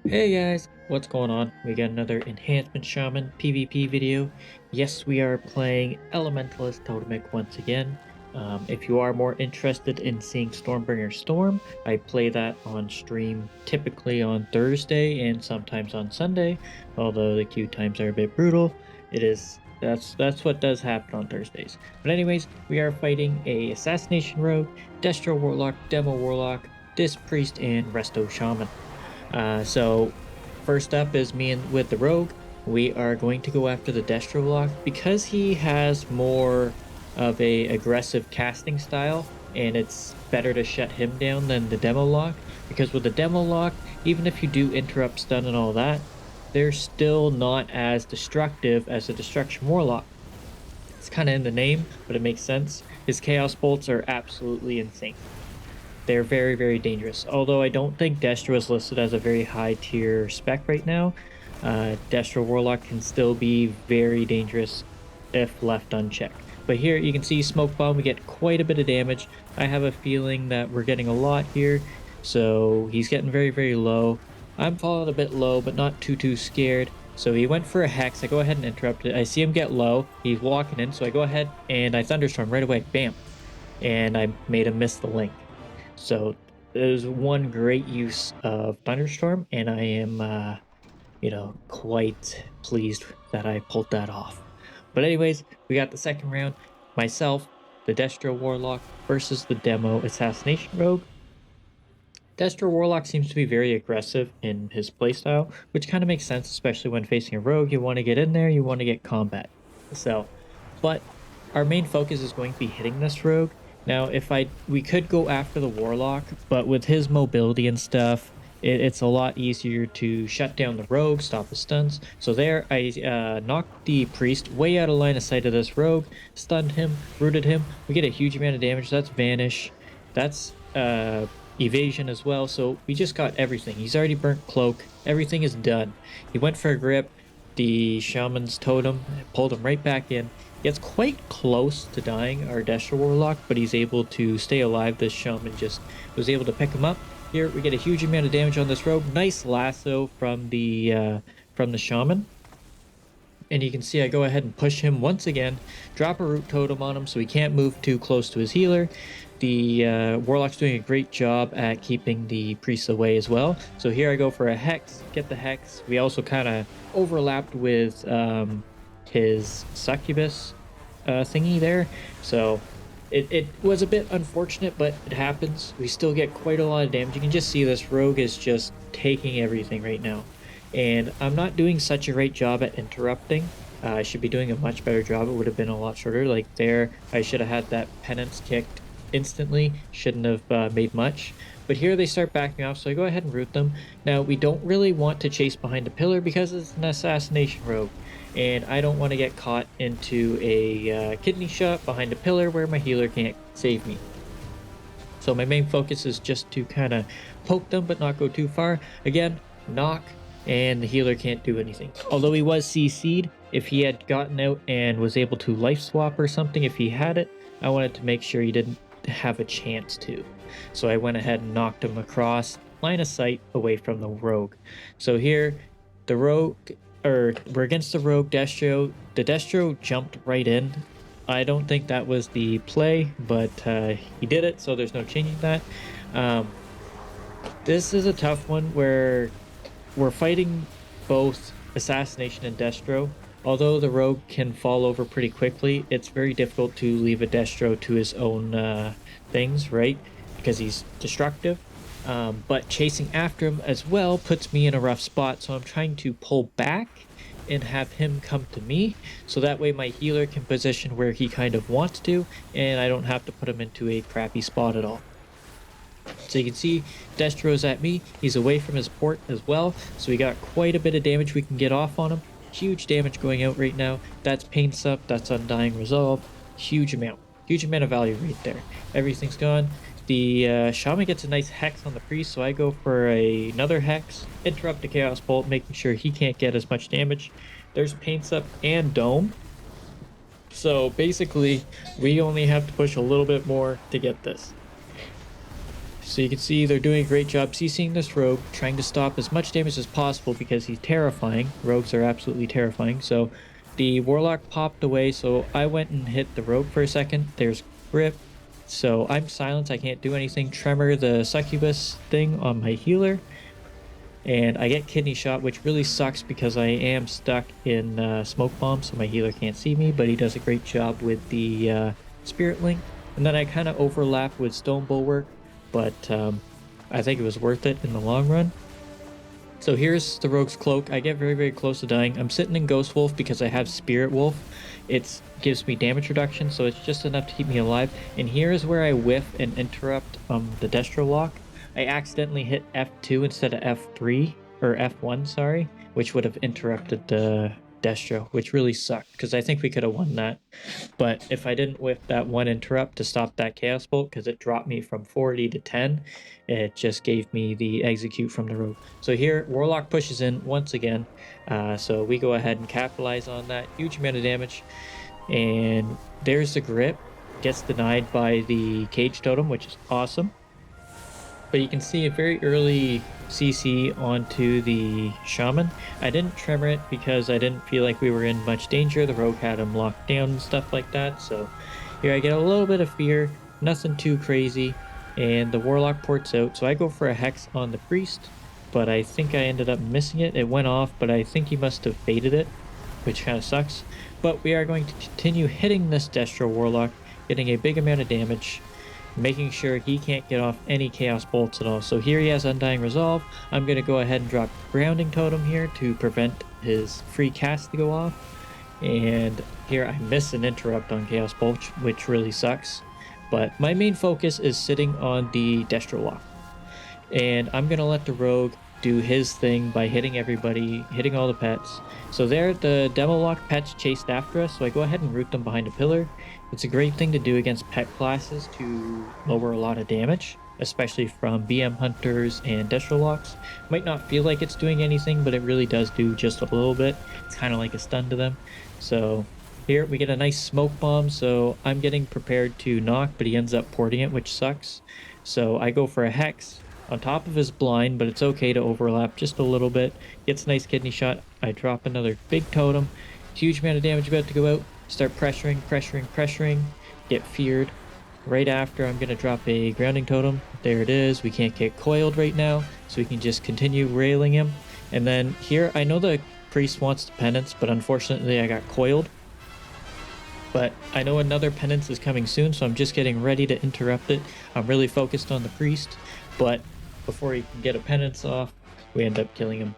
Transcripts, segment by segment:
Hey guys, what's going on? We got another Enhancement Shaman PvP video. Yes, we are playing Elementalist Totemic once again. If you are more interested in seeing Stormbringer Storm, I play that on stream typically on Thursday and sometimes on Sunday, although the queue times are a bit brutal. That's what does happen on Thursdays. But anyways, we are fighting a Assassination Rogue, Destro Warlock, Demo Warlock, Disc Priest, and Resto Shaman. So first up is me and with the rogue. We are going to go after the Destro block because he has more of a aggressive casting style, and it's better to shut him down than the demo lock. Because with the demo lock, even if you do interrupt stun and all that, they're still not as destructive as the destruction warlock. It's kind of in the name, but it makes sense. His chaos bolts are absolutely insane. They're very, very dangerous. Although I don't think Destro is listed as a very high tier spec right now, Destro Warlock can still be very dangerous if left unchecked. But here you can see Smoke Bomb, we get quite a bit of damage. I have a feeling that we're getting a lot here, so he's getting very, very low. I'm falling a bit low, but not too scared. So he went for a Hex. I go ahead and interrupt it. I see him get low. He's walking in, so I go ahead and I Thunderstorm right away. Bam! And I made him miss the link. So there's one great use of Thunderstorm, and I am, quite pleased that I pulled that off. But anyways, we got the second round. Myself, the Destro Warlock versus the Demo Assassination Rogue. Destro Warlock seems to be very aggressive in his playstyle, which kind of makes sense, especially when facing a rogue. You want to get in there, you want to get combat. So, but our main focus is going to be hitting this rogue. Now, we could go after the Warlock, but with his mobility and stuff, it's a lot easier to shut down the rogue, stop the stuns. So there, I knocked the priest way out of line of sight of this rogue, stunned him, rooted him. We get a huge amount of damage. That's vanish. That's evasion as well. So we just got everything. He's already burnt cloak. Everything is done. He went for a grip. The shaman's totem pulled him right back in. Gets quite close to dying, our Destro Warlock, but he's able to stay alive. This shaman just was able to pick him up. Here we get a huge amount of damage on this rogue. Nice lasso from the shaman. And you can see I go ahead and push him once again, drop a root totem on him so he can't move too close to his healer. The Warlock's doing a great job at keeping the priests away as well. So here I go for a Hex, get the Hex. We also kind of overlapped with his Succubus thingy there. So it was a bit unfortunate, but it happens. We still get quite a lot of damage. You can just see this rogue is just taking everything right now. And I'm not doing such a great job at interrupting. I should be doing a much better job. It would have been a lot shorter. Like there, I should have had that penance kicked instantly. Shouldn't have made much. But here they start backing off, so I go ahead and root them. Now, we don't really want to chase behind a pillar because it's an assassination rogue. And I don't want to get caught into a kidney shot behind a pillar where my healer can't save me. So my main focus is just to kind of poke them, but not go too far. Again, knock, and the healer can't do anything. Although he was CC'd, if he had gotten out and was able to life swap or something, if he had it, I wanted to make sure he didn't have a chance to. So I went ahead and knocked him across line of sight away from the rogue. So here, the rogue, we're against the rogue Destro. The Destro jumped right in. I don't think that was the play, but he did it, so there's no changing that. This is a tough one where we're fighting both Assassination and Destro. Although the rogue can fall over pretty quickly, it's very difficult to leave a Destro to his own things, right? Because he's destructive. But chasing after him as well puts me in a rough spot, so I'm trying to pull back and have him come to me, so that way my healer can position where he kind of wants to, and I don't have to put him into a crappy spot at all. So you can see Destro's at me. He's away from his port as well. So we got quite a bit of damage we can get off on him. Huge damage going out right now. That's Pain Sup. That's Undying Resolve. Huge amount. Huge amount of value right there. Everything's gone. The Shaman gets a nice Hex on the Priest. So I go for another Hex. Interrupt the Chaos Bolt, making sure he can't get as much damage. There's Pain Sup and Dome. So basically, we only have to push a little bit more to get this. So you can see they're doing a great job CCing this rogue, trying to stop as much damage as possible because he's terrifying. Rogues are absolutely terrifying. So the warlock popped away, so I went and hit the rogue for a second. There's grip. So I'm silenced, I can't do anything. Tremor the succubus thing on my healer. And I get kidney shot, which really sucks because I am stuck in smoke bomb, so my healer can't see me, but he does a great job with the spirit link. And then I kind of overlap with stone bulwark, but I think it was worth it in the long run. So here's the rogue's cloak. I get very, very close to dying. I'm sitting in Ghost Wolf because I have Spirit Wolf. It gives me damage reduction, so it's just enough to keep me alive. And here is where I whiff and interrupt the Destro lock. I accidentally hit F2 instead of F3, or F1, sorry, which would have interrupted the Destro, which really sucked, because I think we could have won that. But if I didn't whiff that one interrupt to stop that Chaos Bolt, because it dropped me from 40 to 10, it just gave me the execute from the rogue. So here, Warlock pushes in once again, so we go ahead and capitalize on that. Huge amount of damage, and there's the grip. Gets denied by the Cage Totem, which is awesome. But you can see a very early CC onto the Shaman. I didn't tremor it because I didn't feel like we were in much danger. The rogue had him locked down and stuff like that. So here I get a little bit of fear, nothing too crazy, and the Warlock ports out. So I go for a Hex on the Priest, but I think I ended up missing it. It went off, but I think he must have baited it, which kind of sucks. But we are going to continue hitting this Destro Warlock, getting a big amount of damage, making sure he can't get off any Chaos Bolts at all. So here he has Undying Resolve. I'm going to go ahead and drop Grounding Totem here to prevent his free cast to go off. And here I miss an interrupt on Chaos Bolt, which really sucks. But my main focus is sitting on the Destro Lock. And I'm going to let the Rogue do his thing by hitting everybody, hitting all the pets. So there, the Demo Lock pets chased after us, so I go ahead and root them behind a pillar. It's a great thing to do against pet classes to lower a lot of damage, especially from BM Hunters and Destro Locks. Might not feel like it's doing anything, but it really does do just a little bit. It's kind of like a stun to them. So here we get a nice smoke bomb, so I'm getting prepared to knock, but he ends up porting it, which sucks. So I go for a Hex on top of his blind, but it's okay to overlap just a little bit. Gets a nice kidney shot. I drop another big totem. Huge amount of damage about to go out. Start pressuring. Get feared. Right after, I'm going to drop a grounding totem. There it is. We can't get coiled right now, so we can just continue railing him. And then here, I know the priest wants the penance, but unfortunately I got coiled. But I know another penance is coming soon, so I'm just getting ready to interrupt it. I'm really focused on the priest, but before he can get a penance off, we end up killing him.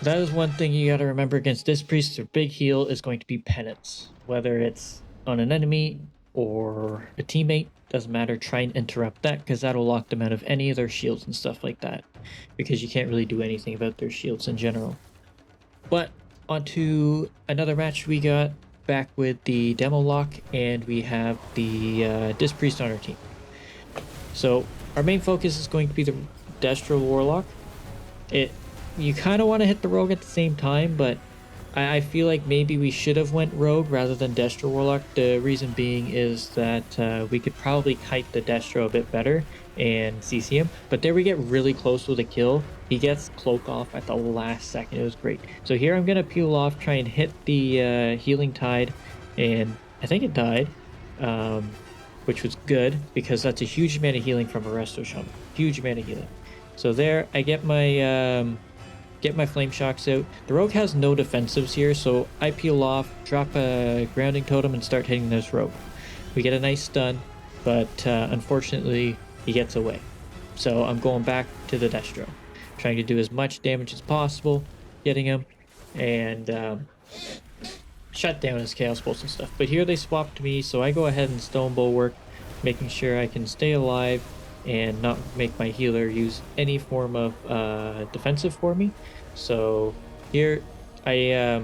That is one thing you gotta remember against this priest. Their big heal is going to be penance. Whether it's on an enemy or a teammate, doesn't matter. Try and interrupt that, because that'll lock them out of any of their shields and stuff like that. Because you can't really do anything about their shields in general. But onto another match we got back with the Demo Lock, and we have the Disc Priest on our team. So our main focus is going to be the Destro Warlock. You kind of want to hit the Rogue at the same time, but I feel like maybe we should have went Rogue rather than Destro Warlock. The reason being is that we could probably kite the Destro a bit better and CC him. But there we get really close with a kill. He gets Cloak off at the last second. It was great. So here I'm going to peel off, try and hit the Healing Tide, and I think it died. Which was good, because that's a huge amount of healing from a Resto Shaman. Huge amount of healing. So there, I get my Flame Shocks out. The Rogue has no defensives here, so I peel off, drop a Grounding Totem, and start hitting this Rogue. We get a nice stun, but unfortunately, he gets away. So I'm going back to the Destro, trying to do as much damage as possible, getting him, and shut down his Chaos Bolts and stuff. But here they swapped me, so I go ahead and Stone Bulwark, making sure I can stay alive and not make my healer use any form of defensive for me. So here I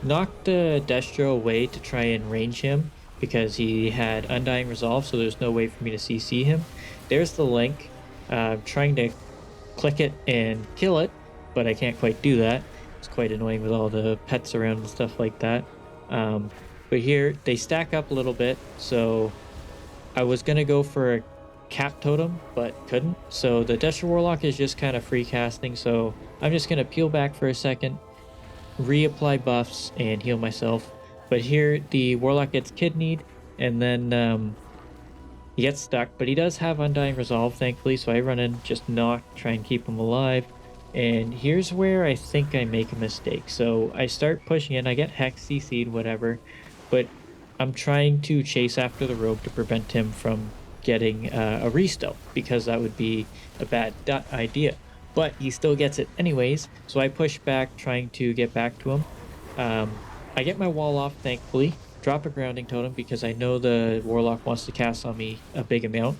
knocked the Destro away to try and range him, because he had Undying Resolve, so there's no way for me to CC him. There's the link. Trying to click it and kill it, but I can't quite do that. It's quite annoying with all the pets around and stuff like that. But here they stack up a little bit, so I was gonna go for a cap totem, but couldn't. So the Destro Warlock is just kind of free casting. So I'm just going to peel back for a second, reapply buffs, and heal myself. But here the Warlock gets kidneyed, and then he gets stuck, but he does have Undying Resolve, thankfully, so I run in, just knock, try and keep him alive. And here's where I think I make a mistake. So I start pushing in, I get Hex CC'd, whatever, but I'm trying to chase after the rogue to prevent him from getting a restealth, because that would be a bad idea. But he still gets it anyways, so I push back, trying to get back to him. I get my wall off, thankfully, drop a grounding totem because I know the Warlock wants to cast on me a big amount.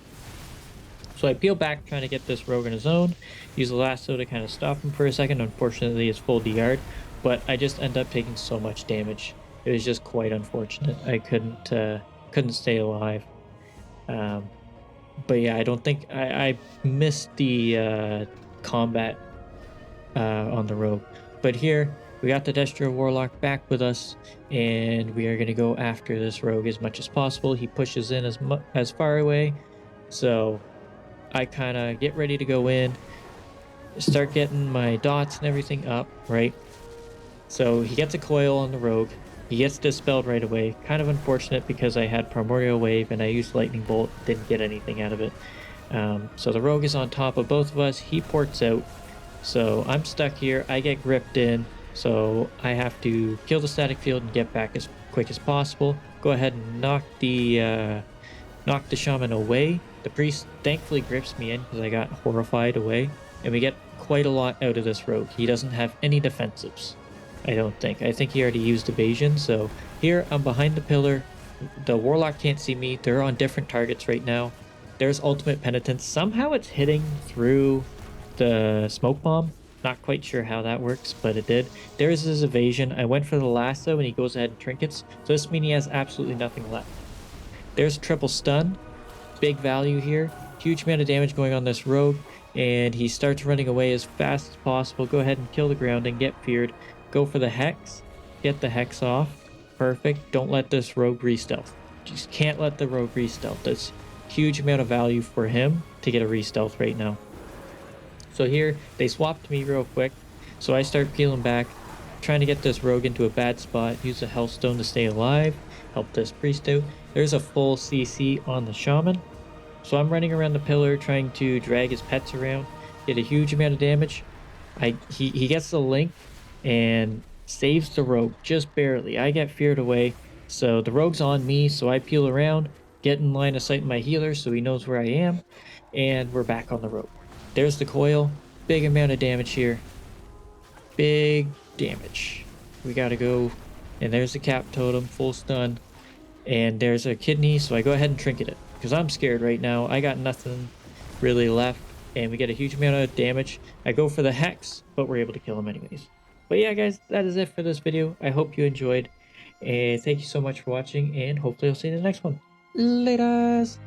So I peel back, trying to get this rogue in his own, use the lasso to kind of stop him for a second. Unfortunately, it's full DR'd, but I just end up taking so much damage. It was just quite unfortunate. I couldn't stay alive. But yeah, I don't think I missed the combat on the rogue. But here, we got the Destro Warlock back with us, and we are going to go after this rogue as much as possible. He pushes in as far away, so I kind of get ready to go in, start getting my dots and everything up, right? So he gets a coil on the rogue. He gets dispelled right away. Kind of unfortunate because I had Primordial Wave and I used Lightning Bolt, didn't get anything out of it. So the rogue is on top of both of us. He ports out. So I'm stuck here. I get gripped in. So I have to kill the static field and get back as quick as possible. Go ahead and knock the shaman away. The priest thankfully grips me in because I got horrified away. And we get quite a lot out of this rogue. He doesn't have any defensives, I don't think. I think he already used evasion. So here I'm behind the pillar. The Warlock can't see me. They're on different targets right now. There's ultimate penitence. Somehow it's hitting through the smoke bomb. Not quite sure how that works, but it did. There's his evasion. I went for the lasso and he goes ahead and trinkets. So this means he has absolutely nothing left. There's a triple stun. Big value here. Huge amount of damage going on this rogue. And he starts running away as fast as possible. Go ahead and kill the grounding. Get feared. Go for the hex. Get the hex off. Perfect. Don't let this rogue re-stealth. Just can't let the rogue re-stealth. That's huge amount of value for him to get a re-stealth right now. So here, they swapped me real quick. So I start peeling back, trying to get this rogue into a bad spot. Use a Hellstone to stay alive. Help this priest out. There's a full CC on the shaman. So I'm running around the pillar, trying to drag his pets around. Get a huge amount of damage. He gets the link and saves the rogue, just barely. I get feared away. So the rogue's on me, so I peel around, get in line of sight of my healer so he knows where I am. And we're back on the rogue. There's the coil. Big amount of damage here. Big damage. We gotta go. And there's the cap totem, full stun. And there's a kidney, so I go ahead and trinket it. Because I'm scared right now. I got nothing really left. And we get a huge amount of damage. I go for the hex, but we're able to kill him anyways. But yeah, guys, that is it for this video. I hope you enjoyed. And thank you so much for watching. And hopefully I'll see you in the next one. Laters!